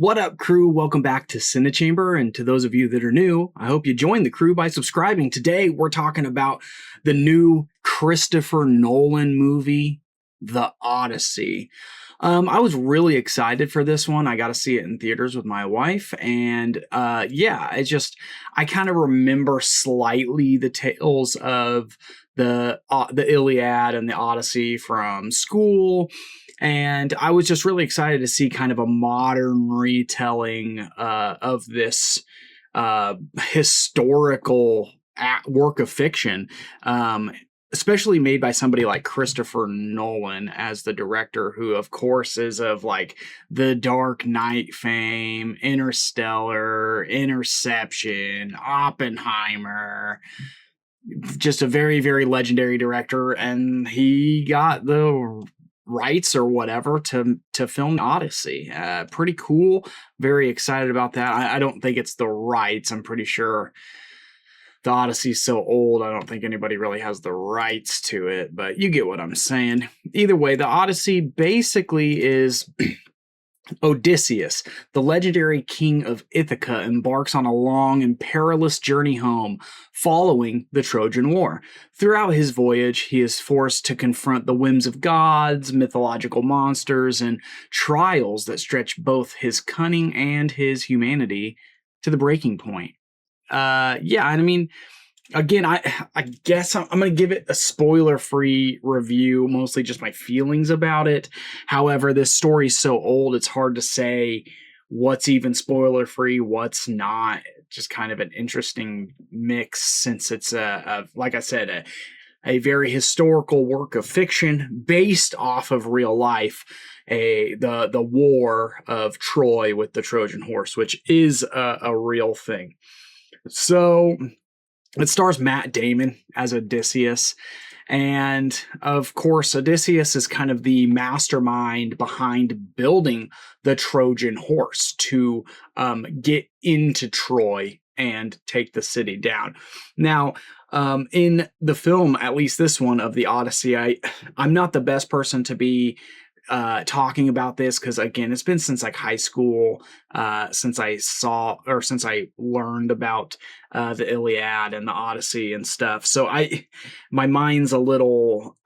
What up, crew? Welcome back to CineChamber, and to those of you that are new, I hope you join the crew by subscribing. Today, we're talking about the new Christopher Nolan movie, The Odyssey. I was really excited for this one. I got to see it in theaters with my wife, and I kind of remember slightly the tales of the Iliad and the Odyssey from school. And I was just really excited to see kind of a modern retelling of this historical work of fiction, especially made by somebody like Christopher Nolan as the director, who, of course, is of like the Dark Knight fame, Interstellar, Interception, Oppenheimer. Just a very, very legendary director, and he got the rights or whatever to film Odyssey. Pretty cool. Very excited about that. I don't think it's the rights. I'm pretty sure the Odyssey's so old, I don't think anybody really has the rights to it, but you get what I'm saying. Either way, the Odyssey basically is Odysseus, the legendary king of Ithaca, embarks on a long and perilous journey home following the Trojan War. Throughout his voyage, he is forced to confront the whims of gods, mythological monsters, and trials that stretch both his cunning and his humanity to the breaking point. Again, I guess I'm going to give it a spoiler-free review, mostly just my feelings about it. However, this story's so old, it's hard to say what's even spoiler-free, what's not. Just kind of an interesting mix, since it's like I said, a very historical work of fiction based off of real life, the war of Troy with the Trojan horse, which is a real thing. So it stars Matt Damon as Odysseus. And of course, Odysseus is kind of the mastermind behind building the Trojan horse to get into Troy and take the city down. Now, in the film, at least this one of the Odyssey, I'm not the best person to be talking about this, because again, it's been since like high school, since I learned about the Iliad and the Odyssey and stuff. So my mind's a little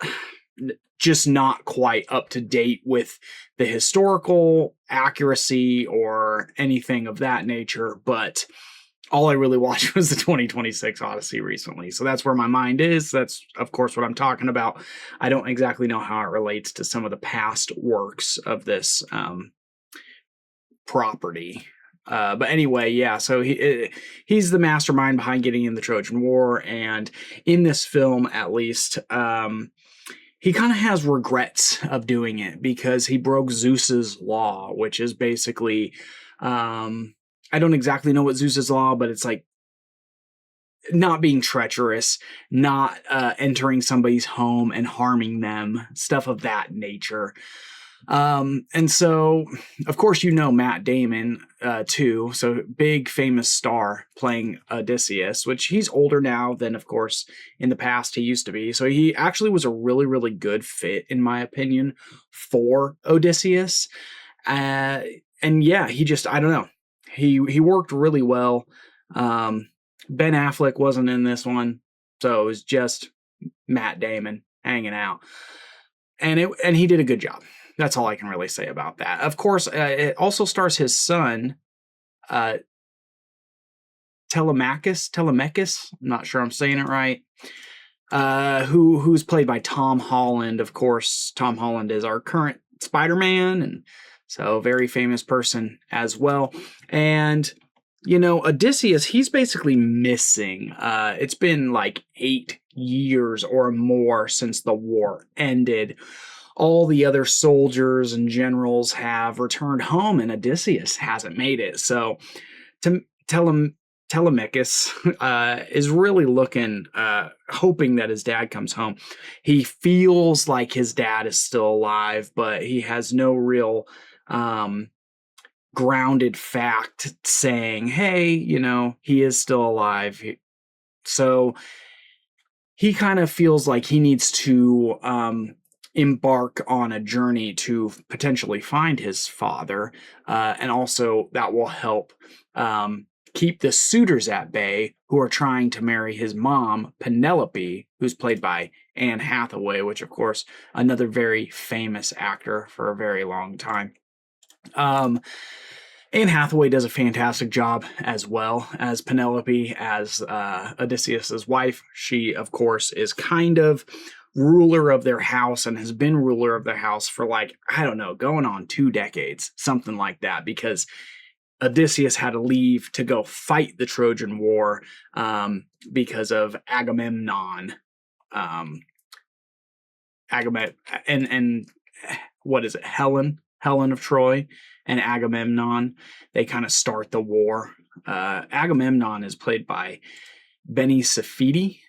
just not quite up to date with the historical accuracy or anything of that nature, but all I really watched was the 2026 Odyssey recently. So that's where my mind is. That's, of course, what I'm talking about. I don't exactly know how it relates to some of the past works of this property. But anyway, yeah, so he's the mastermind behind getting in the Trojan War. And in this film, at least, he kind of has regrets of doing it, because he broke Zeus's law, which is basically... I don't exactly know what Zeus's law, but it's like not being treacherous, not entering somebody's home and harming them, stuff of that nature. And so, of course, Matt Damon, too. So big famous star playing Odysseus, which he's older now than, of course, in the past he used to be. So he actually was a really, really good fit, in my opinion, for Odysseus. And yeah, I don't know. He worked really well. Ben Affleck wasn't in this one, so it was just Matt Damon hanging out, and he did a good job. That's all I can really say about that. Of course, it also stars his son, Telemachus. I'm not sure I'm saying it right. Who's played by Tom Holland. Of course, Tom Holland is our current Spider-Man, and so very famous person as well. And, Odysseus, he's basically missing. It's been like 8 years or more since the war ended. All the other soldiers and generals have returned home, and Odysseus hasn't made it. So Telemachus is really hoping that his dad comes home. He feels like his dad is still alive, but he has no real grounded fact saying, hey, he is still alive. So he kind of feels like he needs to embark on a journey to potentially find his father, and also that will help keep the suitors at bay who are trying to marry his mom, Penelope, who's played by Anne Hathaway, which, of course, another very famous actor for a very long time. Um, Anne Hathaway does a fantastic job as well as Penelope, as Odysseus's wife. She, of course, is kind of ruler of their house and has been ruler of their house for, like, I don't know, going on 2 decades, something like that, because Odysseus had to leave to go fight the Trojan War because of Agamemnon. Um, and what is it? Helen of Troy and Agamemnon. They kind of start the war. Agamemnon is played by Benny Safdie,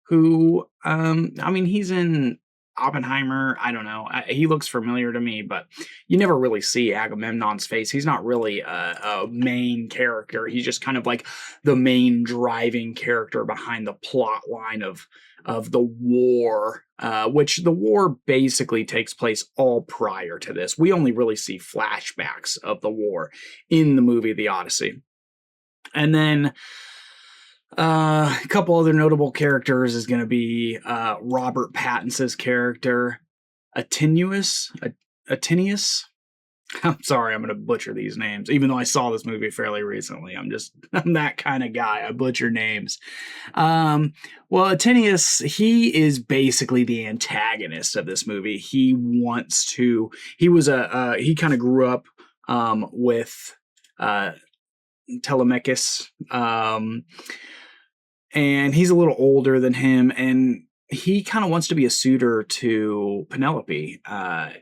who I mean, he's in Oppenheimer. I don't know. He looks familiar to me, but you never really see Agamemnon's face. He's not really a main character. He's just kind of like the main driving character behind the plot line of the war, which the war basically takes place all prior to this. We only really see flashbacks of the war in the movie The Odyssey. And then a couple other notable characters is going to be Robert Pattinson's character, Attenuous. I'm sorry, I'm going to butcher these names, even though I saw this movie fairly recently. I'm that kind of guy. I butcher names. Well, Attenuous, he is basically the antagonist of this movie. He kind of grew up with Telemachus, and he's a little older than him, and he kind of wants to be a suitor to Penelope.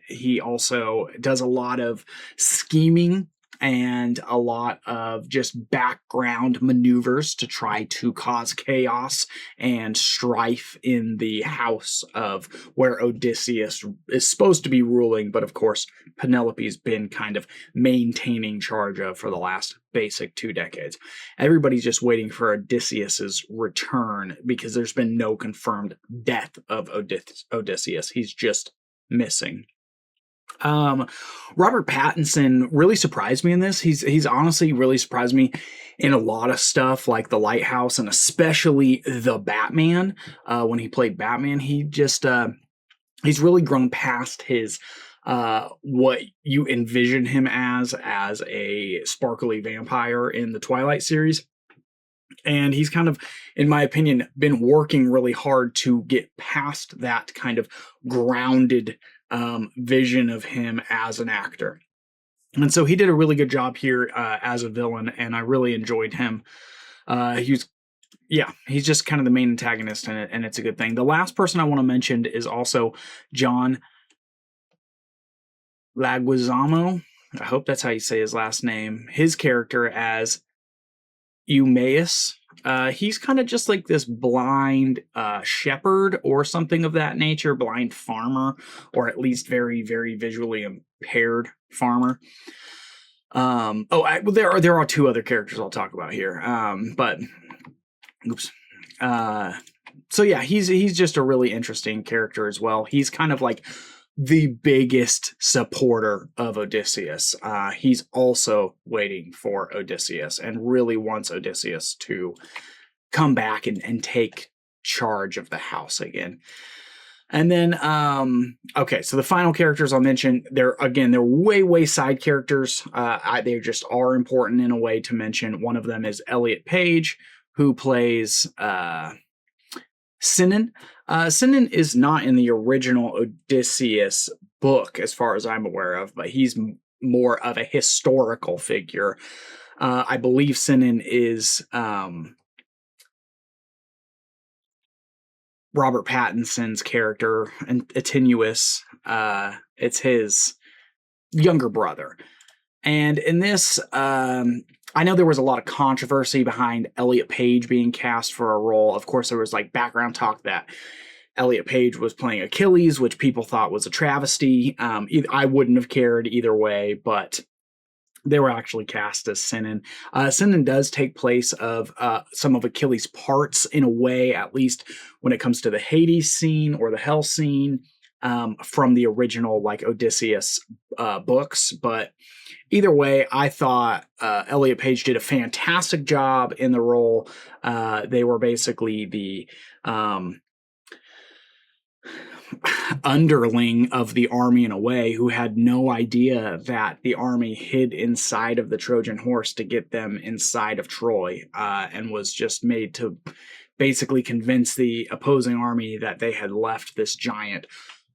He also does a lot of scheming and a lot of just background maneuvers to try to cause chaos and strife in the house of where Odysseus is supposed to be ruling, but of course Penelope's been kind of maintaining charge of for the last basic 2 decades. Everybody's just waiting for Odysseus's return because there's been no confirmed death of Odysseus. He's just missing. Robert Pattinson really surprised me in this. He's honestly really surprised me in a lot of stuff, like The Lighthouse and especially The Batman. When he played Batman, he's really grown past his what you envision him as a sparkly vampire in the Twilight series. And he's kind of, in my opinion, been working really hard to get past that kind of grounded vision of him as an actor. And so he did a really good job here as a villain, and I really enjoyed him. He's just kind of the main antagonist in it, and it's a good thing. The last person I want to mention is also John Leguizamo. I hope that's how you say his last name. His character as Eumaeus. He's kind of just like this blind shepherd or something of that nature, blind farmer, or at least very, very visually impaired farmer. There are 2 other characters I'll talk about here. So yeah, he's just a really interesting character as well. He's kind of like the biggest supporter of Odysseus. He's also waiting for Odysseus and really wants Odysseus to come back and take charge of the house again. And then, okay, so the final characters I'll mention, they're way side characters. They just are important in a way to mention. One of them is Elliot Page, who plays Sinon. Sinon is not in the original Odysseus book, as far as I'm aware of, but he's more of a historical figure. I believe Sinon is Robert Pattinson's character, and Attenuous. It's his younger brother. And in this, I know there was a lot of controversy behind Elliot Page being cast for a role. Of course, there was like background talk that Elliot Page was playing Achilles, which people thought was a travesty. I wouldn't have cared either way, but they were actually cast as Sinon. Sinon does take place of some of Achilles' parts in a way, at least when it comes to the Hades scene or the Hell scene. from the original like Odysseus books. But either way, I thought Elliot Page did a fantastic job in the role. They were basically the underling of the army in a way, who had no idea that the army hid inside of the Trojan horse to get them inside of Troy, and was just made to basically convince the opposing army that they had left this giant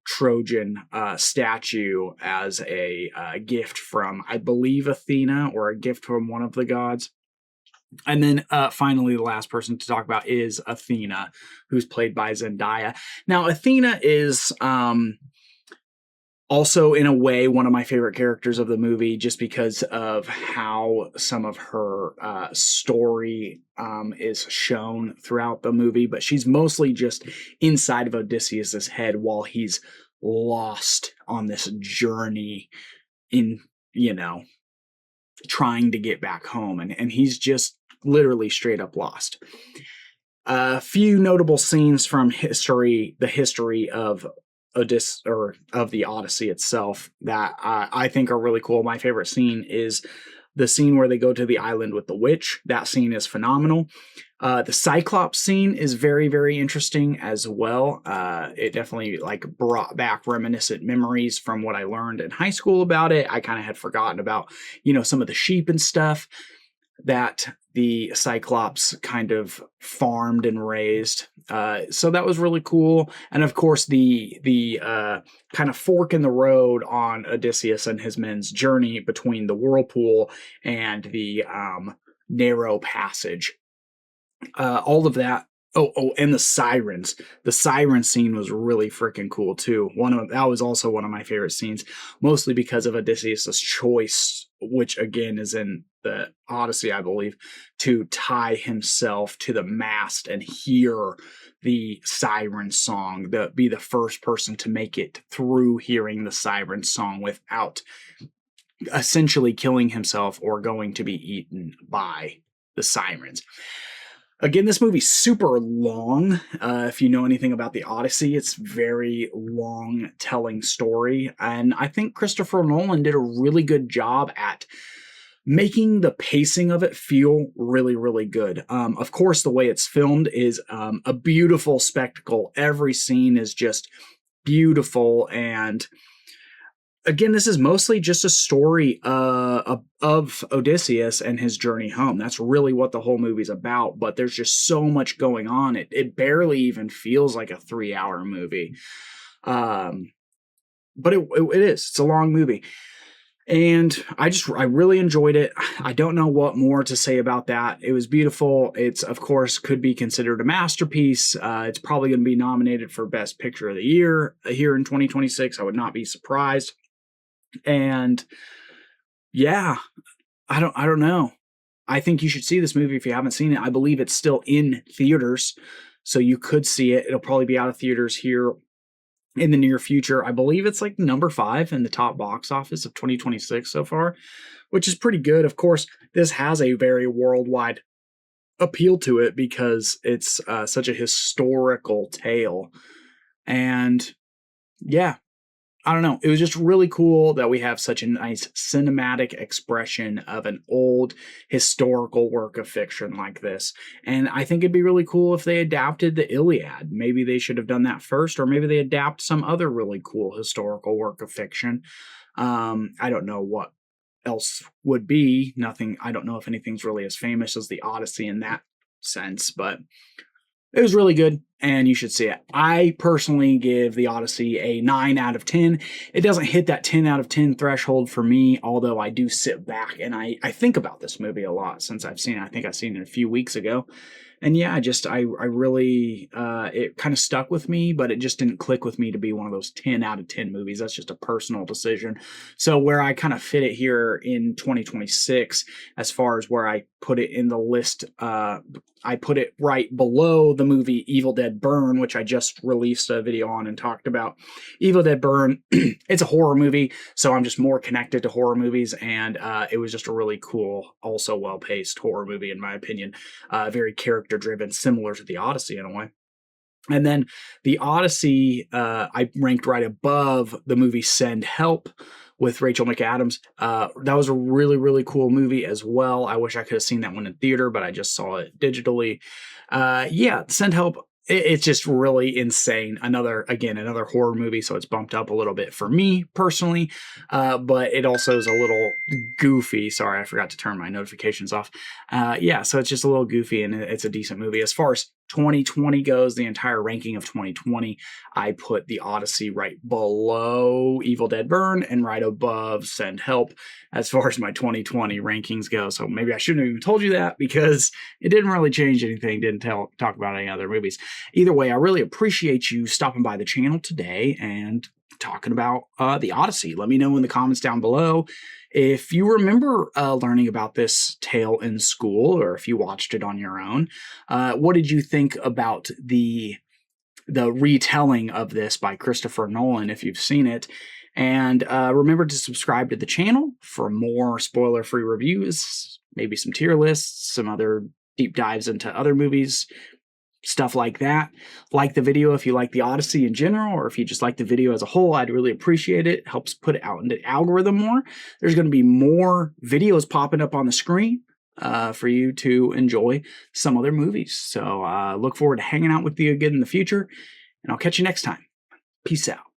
Trojan statue as a gift from, I believe, Athena, or a gift from one of the gods. And then finally, the last person to talk about is Athena, who's played by Zendaya. Now, Athena is also, in a way, one of my favorite characters of the movie, just because of how some of her story is shown throughout the movie. But she's mostly just inside of Odysseus's head while he's lost on this journey in, trying to get back home. And he's just literally straight up lost. A few notable scenes from the history of Odyssey, or of the Odyssey itself, that I think are really cool. My favorite scene is the scene where they go to the island with the witch. That scene is phenomenal. The Cyclops scene is very, very interesting as well. It definitely brought back reminiscent memories from what I learned in high school about it. I kind of had forgotten about, some of the sheep and stuff that the Cyclops kind of farmed and raised. So that was really cool. And of course, the kind of fork in the road on Odysseus and his men's journey between the whirlpool and the narrow passage. All of that. Oh, and the sirens. The siren scene was really freaking cool too. That was also one of my favorite scenes, mostly because of Odysseus's choice, which again is in the Odyssey, I believe, to tie himself to the mast and hear the siren song, be the first person to make it through hearing the siren song without essentially killing himself or going to be eaten by the sirens. Again, this movie's super long. If you know anything about the Odyssey, it's very long telling story. And I think Christopher Nolan did a really good job at making the pacing of it feel really, really good. Of course, the way it's filmed is a beautiful spectacle. Every scene is just beautiful. And again, this is mostly just a story of Odysseus and his journey home. That's really what the whole movie's about, but there's just so much going on. It barely even feels like a 3-hour movie. But it is. It's a long movie. And I really enjoyed it. I don't know what more to say about that. It was beautiful. It's, of course, could be considered a masterpiece. It's probably going to be nominated for Best Picture of the Year here in 2026. I would not be surprised. And yeah, I don't know. I think you should see this movie if you haven't seen it. I believe it's still in theaters, so you could see it. It'll probably be out of theaters here in the near future. I believe it's number 5 in the top box office of 2026 so far, which is pretty good. Of course, this has a very worldwide appeal to it because it's such a historical tale. And yeah, I don't know. It was just really cool that we have such a nice cinematic expression of an old historical work of fiction like this. And I think it'd be really cool if they adapted the Iliad. Maybe they should have done that first, or maybe they adapt some other really cool historical work of fiction. I don't know what else would be. Nothing. I don't know if anything's really as famous as the Odyssey in that sense, but it was really good, and you should see it. I personally give the Odyssey a 9 out of 10. It doesn't hit that 10 out of 10 threshold for me, although I do sit back and I think about this movie a lot since I've seen it. I think I've seen it a few weeks ago. And yeah, I really, it kind of stuck with me, but it just didn't click with me to be one of those 10 out of 10 movies. That's just a personal decision. So where I kind of fit it here in 2026, as far as where I put it in the list, I put it right below the movie Evil Dead Burn, which I just released a video on and talked about. Evil Dead Burn, it's a horror movie, so I'm just more connected to horror movies, and it was just a really cool, also well-paced horror movie, in my opinion. Very character-driven, similar to the Odyssey in a way. And then the Odyssey, I ranked right above the movie Send Help with Rachel McAdams. That was a really, really cool movie as well. I wish I could have seen that one in theater, but I just saw it digitally. Yeah, Send Help. It's just really insane. Another horror movie, so it's bumped up a little bit for me personally. But it also is a little goofy. Sorry, I forgot to turn my notifications off. Yeah, so it's just a little goofy, and it's a decent movie. As far as 2020 goes, the entire ranking of 2020, I put the Odyssey right below Evil Dead Burn and right above Send Help as far as my 2020 rankings go. So maybe I shouldn't have even told you that, because it didn't really change anything, didn't talk about any other movies. Either way, I really appreciate you stopping by the channel today and talking about the Odyssey. Let me know in the comments down below if you remember learning about this tale in school, or if you watched it on your own. What did you think about the retelling of this by Christopher Nolan, if you've seen it? And remember to subscribe to the channel for more spoiler-free reviews, maybe some tier lists, some other deep dives into other movies, stuff like that. Like the video if you like the Odyssey in general, or if you just like the video as a whole, I'd really appreciate it. It helps put it out in the algorithm more. There's going to be more videos popping up on the screen for you to enjoy some other movies. So look forward to hanging out with you again in the future, and I'll catch you next time. Peace out.